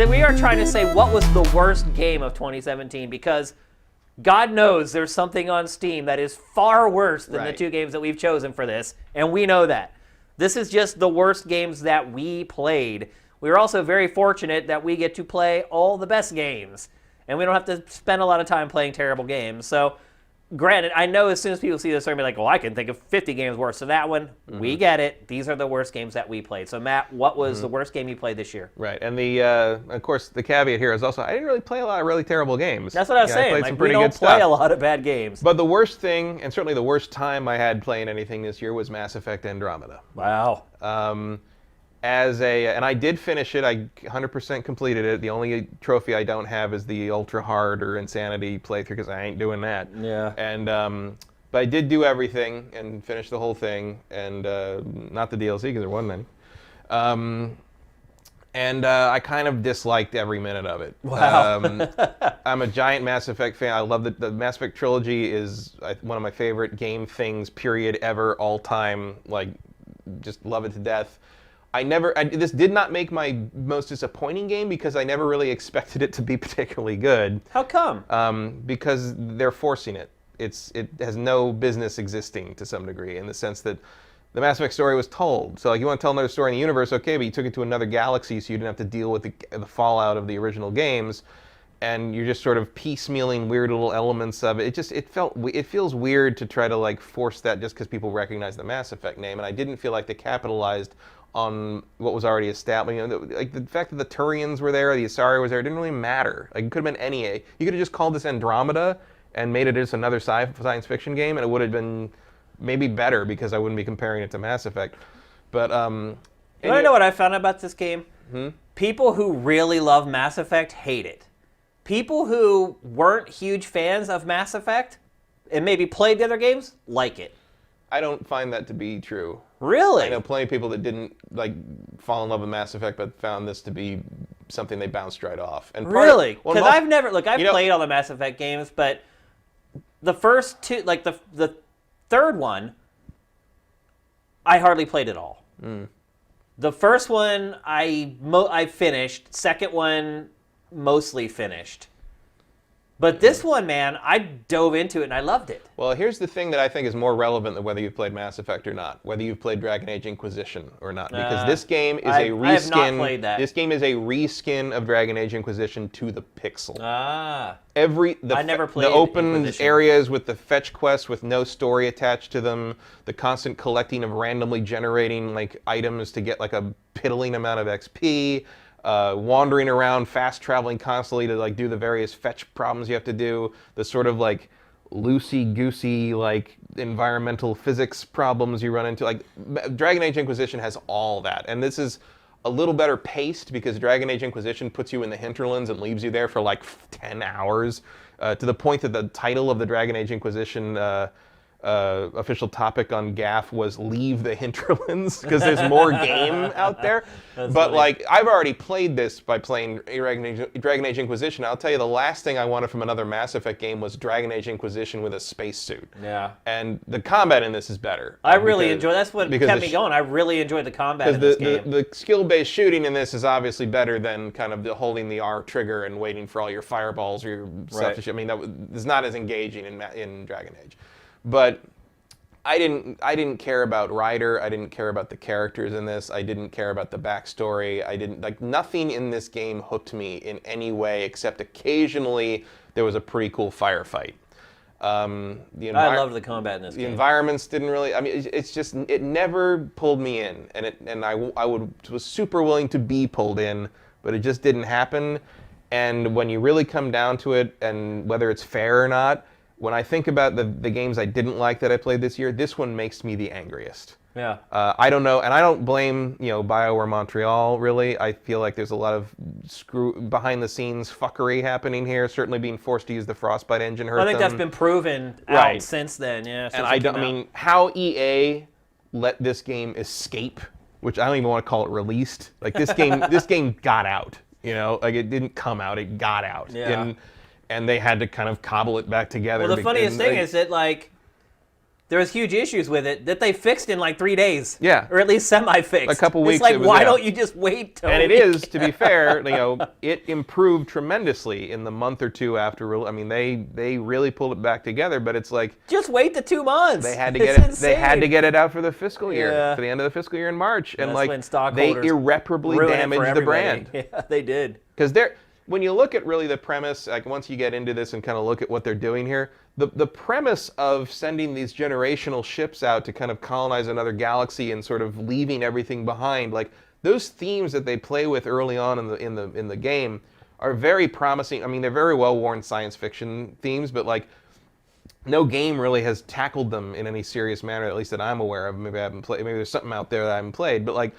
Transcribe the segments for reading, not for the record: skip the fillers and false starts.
we are trying to say what was the worst game of 2017, because God knows there's something on Steam that is far worse than the two games that we've chosen for this, and we know that. This is just the worst games that we played. We were also very fortunate that we get to play all the best games, and we don't have to spend a lot of time playing terrible games. So, granted, I know as soon as people see this, they're going to be like, well, I can think of 50 games worse than that one. We get it. These are the worst games that we played. So, Matt, what was the worst game you played this year? Right, and of course, the caveat here is also, I didn't really play a lot of really terrible games. That's what I was saying. I played like, some pretty we don't good play stuff. a lot of bad games. But the worst thing, and certainly the worst time I had playing anything this year, was Mass Effect Andromeda. Wow. And I did finish it. I 100% completed it. The only trophy I don't have is the ultra hard or insanity playthrough, because I ain't doing that. Yeah. And but I did do everything and finish the whole thing, and not the DLC because there wasn't any. And I kind of disliked every minute of it. Wow. I'm a giant Mass Effect fan. I love the Mass Effect trilogy is one of my favorite game things, period, ever, all time. Like, just love it to death. This did not make my most disappointing game because I never really expected it to be particularly good. How come? Because they're forcing it. It has no business existing to some degree, in the sense that the Mass Effect story was told. So, like, you want to tell another story in the universe, okay, but you took it to another galaxy, so you didn't have to deal with the fallout of the original games, and you're just sort of piecemealing weird little elements of it. It feels weird to try to, like, force that just because people recognize the Mass Effect name, and I didn't feel like they capitalized on what was already established. You know, like the fact that the Turians were there, the Asari was there, it didn't really matter. Like, it could have been any. You could have just called this Andromeda and made it just another science fiction game, and it would have been maybe better because I wouldn't be comparing it to Mass Effect. But you know what I found out about this game? People who really love Mass Effect hate it. People who weren't huge fans of Mass Effect and maybe played the other games like it. I don't find that to be true. Really? I know plenty of people that didn't fall in love with Mass Effect, but found this to be something they bounced right off. And really? Because I've played all the Mass Effect games, but the first two, like the third one, I hardly played at all. The first one I finished. Second one, mostly finished. But this one, man, I dove into it and I loved it. Well, here's the thing that I think is more relevant than whether you've played Mass Effect or not, whether you've played Dragon Age Inquisition or not, because this game is a reskin. I have not played that. This game is a reskin of Dragon Age Inquisition to the pixel. I never played the open Inquisition. areas with the fetch quests with no story attached to them, the constant collecting of randomly generating items to get a piddling amount of XP. Wandering around, fast traveling constantly to do the various fetch problems you have to do, the sort of loosey-goosey environmental physics problems you run into. Dragon Age Inquisition has all that, and this is a little better paced because Dragon Age Inquisition puts you in the hinterlands and leaves you there for 10 hours, to the point that the title of the Dragon Age Inquisition official topic on GAF was "Leave the Hinterlands" because there's more game out there. That's but funny. I've already played this by playing Dragon Age Inquisition. I'll tell you, the last thing I wanted from another Mass Effect game was Dragon Age Inquisition with a spacesuit. Yeah. And the combat in this is better. I really enjoy. That's what kept me going. I really enjoyed the combat in this game. The skill-based shooting in this is obviously better than kind of holding the R trigger and waiting for all your fireballs or your stuff to shoot. I mean, that is not as engaging in Dragon Age. But I didn't care about Ryder. I didn't care about the characters in this. I didn't care about the backstory. Nothing in this game hooked me in any way except occasionally there was a pretty cool firefight. I love the combat in this game. The environments didn't really. I mean, it's just it never pulled me in, and I was super willing to be pulled in, but it just didn't happen. And when you really come down to it, and whether it's fair or not. When I think about the games I didn't like that I played this year, this one makes me the angriest. Yeah. I don't know, and I don't blame BioWare Montreal really. I feel like there's a lot of behind the scenes fuckery happening here. Certainly being forced to use the Frostbite engine hurt them. I think that's been proven out since then. Yeah. And I mean, how EA let this game escape, which I don't even want to call it released. This game got out. It didn't come out, it got out. Yeah. And they had to kind of cobble it back together. Well, the funniest thing is that there was huge issues with it that they fixed in like 3 days. Yeah. Or at least semi-fixed. A couple weeks. It's like, it was, why yeah. don't you just wait till And it is, to be fair, it improved tremendously in the month or two after. I mean, they really pulled it back together, but it's like just wait the 2 months. they had to get it. They had to get it out for the fiscal year, Yeah. for the end of the fiscal year in March, and That's like when they stockholders irreparably ruin it for damaged the everybody. brand. Yeah, they did. Because when you look at really the premise, like once you get into this and kind of look at what they're doing here, the premise of sending these generational ships out to kind of colonize another galaxy and sort of leaving everything behind, like those themes that they play with early on in the game are very promising. I mean, they're very well-worn science fiction themes, but like no game really has tackled them in any serious manner, at least that I'm aware of. Maybe I haven't played. Maybe there's something out there that I haven't played, but like.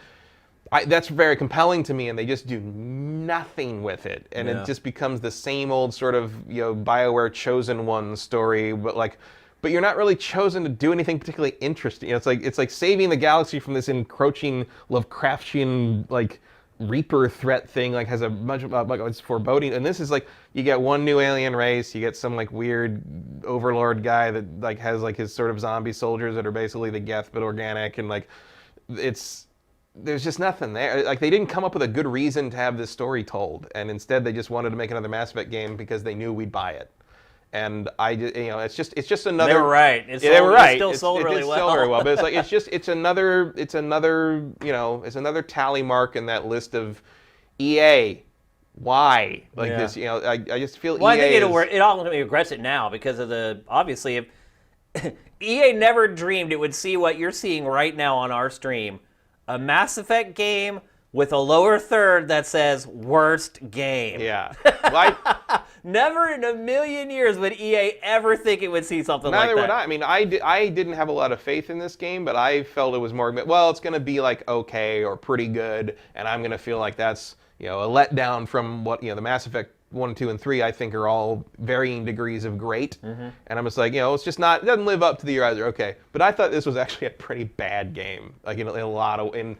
That's very compelling to me, and they just do nothing with it, and Yeah. it just becomes the same old sort of BioWare Chosen One story, but you're not really chosen to do anything particularly interesting. It's like saving the galaxy from this encroaching Lovecraftian like Reaper threat thing. Like has a bunch of like it's foreboding, and this is like you get one new alien race, you get some like weird overlord guy that like has like his sort of zombie soldiers that are basically the Geth but organic, and like there's just nothing there. Like they didn't come up with a good reason to have this story told, and instead they just wanted to make another Mass Effect game because they knew we'd buy it. And it's just another. They were right. They were right. It still sold really well. It sell very well, but it's like it's another tally mark in that list of EA. Why this? I just feel. Well, EA I think it ultimately regrets it now because of obviously if EA never dreamed it would see what you're seeing right now on our stream. A Mass Effect with a lower third that says worst game. Yeah. Never in a million years would EA ever think it would see something like that. Neither would I. I mean, I didn't have a lot of faith in this game, but I felt it was more, well, it's going to be like okay or pretty good, and I'm going to feel like that's, a letdown from what, the Mass Effect 1, 2, and 3, I think, are all varying degrees of great. Mm-hmm. And I'm just like, it's just not, it doesn't live up to the eyes. Okay. But I thought this was actually a pretty bad game. Like, in a lot of, in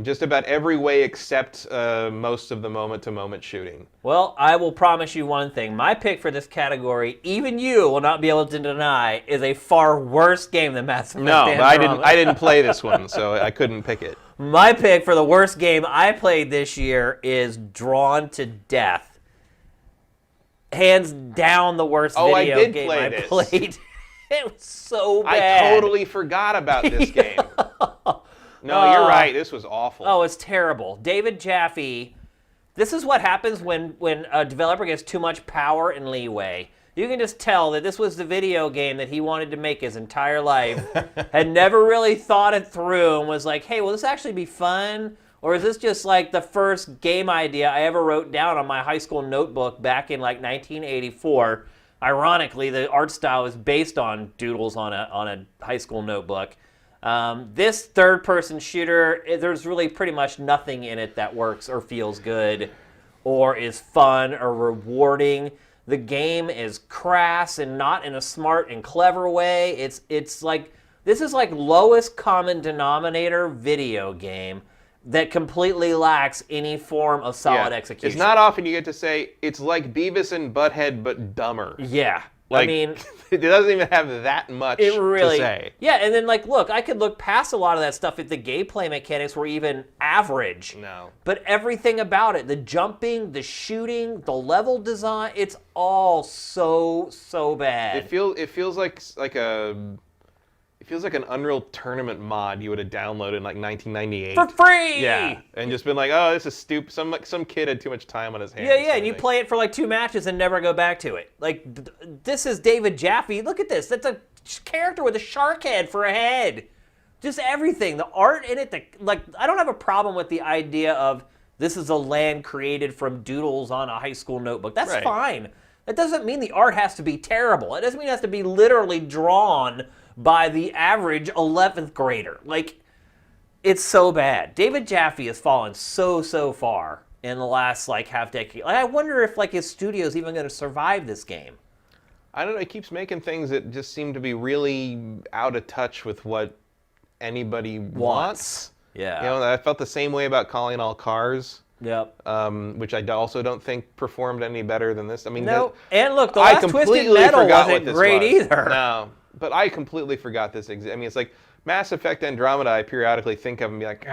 just about every way except most of the moment-to-moment shooting. Well, I will promise you one thing. My pick for this category, even you will not be able to deny, is a far worse game than Mass Effect. No, but I didn't play this one, so I couldn't pick it. My pick for the worst game I played this year is Drawn to Death. Hands down the worst video game I played. It was so bad. I totally forgot about this game. No, you're right. This was awful. Oh, it's terrible. David Jaffe. This is what happens when a developer gets too much power and leeway. You can just tell that this was the video game that he wanted to make his entire life, had never really thought it through, and was like, hey, will this actually be fun? Or is this just like the first game idea I ever wrote down on my high school notebook back in like 1984? Ironically, the art style is based on doodles on a high school notebook. This third-person shooter, there's really pretty much nothing in it that works or feels good or is fun or rewarding. The game is crass and not in a smart and clever way. It's like, this is like lowest common denominator video game that completely lacks any form of solid execution. It's not often you get to say, it's like Beavis and Butthead, but dumber. Yeah. Like, I mean, it doesn't even have that much to say. Yeah, and then look, I could look past a lot of that stuff if the gameplay mechanics were even average. No. But everything about it, the jumping, the shooting, the level design, it's all so bad. It feels like an Unreal Tournament mod you would have downloaded in 1998. For free! Yeah, and just been like, oh, this is stupid. Some kid had too much time on his hands. Yeah, and you play it for 2 matches and never go back to it. This is David Jaffe. Look at this. That's a character with a shark head for a head. Just everything. The art in it, I don't have a problem with the idea of this is a land created from doodles on a high school notebook. That's fine. That doesn't mean the art has to be terrible. It doesn't mean it has to be literally drawn by the average 11th grader. It's so bad. David Jaffe has fallen so far in the last half decade. I wonder if his studio's even going to survive this game. I don't know. He keeps making things that just seem to be really out of touch with what anybody wants. Yeah. I felt the same way about Calling All Cars. Yep. Which I also don't think performed any better than this. I mean, no. And look, the last Twisted Metal wasn't great either. No. But I completely forgot this. I mean, it's like Mass Effect Andromeda. I periodically think of and be like,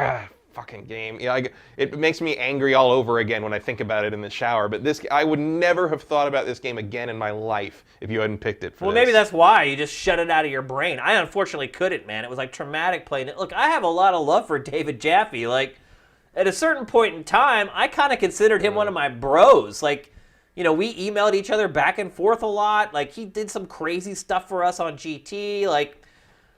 fucking game. It makes me angry all over again when I think about it in the shower. But I would never have thought about this game again in my life if you hadn't picked it for Well, this. maybe that's why you just shut it out of your brain. I unfortunately couldn't, man. It was like traumatic playing it. Look, I have a lot of love for David Jaffe. Like, at a certain point in time, I kind of considered him one of my bros. Like, we emailed each other back and forth a lot. Like, he did some crazy stuff for us on GT. Like,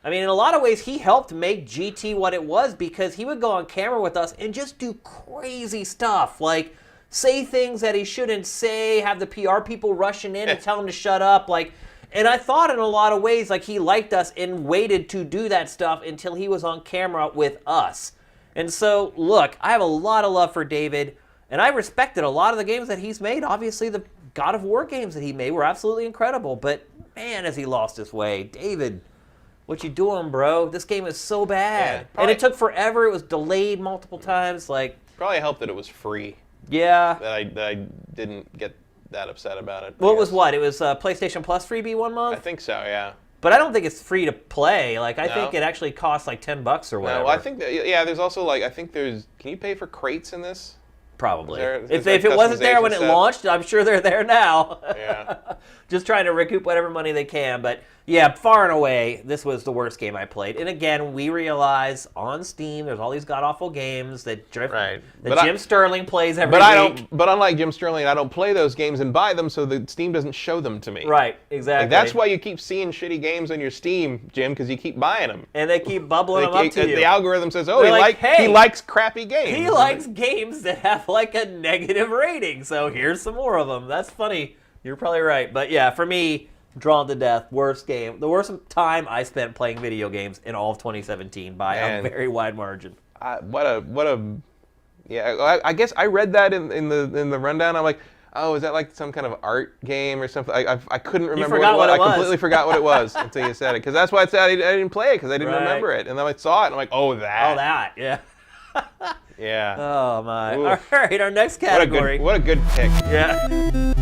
I mean, in a lot of ways, he helped make GT what it was because he would go on camera with us and just do crazy stuff. Like, say things that he shouldn't say, have the PR people rushing in and tell him to shut up. Like, and I thought in a lot of ways, like, he liked us and waited to do that stuff until he was on camera with us. And so, look, I have a lot of love for David, and I respected a lot of the games that he's made. Obviously, the God of War games that he made were absolutely incredible. But, man, has he lost his way. David, what you doing, bro? This game is so bad. Yeah, and it took forever. It was delayed multiple times. Like, probably helped that it was free. Yeah. That I didn't get that upset about it. Well, it was what? It was PlayStation Plus freebie 1 month? I think so, yeah. But I don't think it's free to play. Like, I No? think it actually costs like $10 or whatever. No, well, I think that, yeah, there's also like, can you pay for crates in this? Probably. Is If it wasn't there when it customization set? launched, I'm sure they're there now. Yeah. Just trying to recoup whatever money they can. But yeah, far and away, this was the worst game I played. And again, we realize on Steam, there's all these god-awful games that Jim Sterling plays every week. But unlike Jim Sterling, I don't play those games and buy them, so the Steam doesn't show them to me. Right, exactly. Like, that's why you keep seeing shitty games on your Steam, Jim, because you keep buying them. And they keep bubbling them up to you. The algorithm says, oh, Hey, he likes crappy games. He likes games that have like a negative rating, so here's some more of them. That's funny. You're probably right. But yeah, for me, drawn to death, worst game. The worst time I spent playing video games in all of 2017 by a very wide margin. Yeah, I guess I read that in the rundown. I'm like, oh, is that like some kind of art game or something? I couldn't remember what it was. I completely forgot what it was until you said it. Because that's why I said I didn't play it, because I didn't remember it. And then I saw it, and I'm like, oh, that. Oh, that, yeah. Yeah. Oh, my. Oof. All right, our next category. What a good pick. Yeah.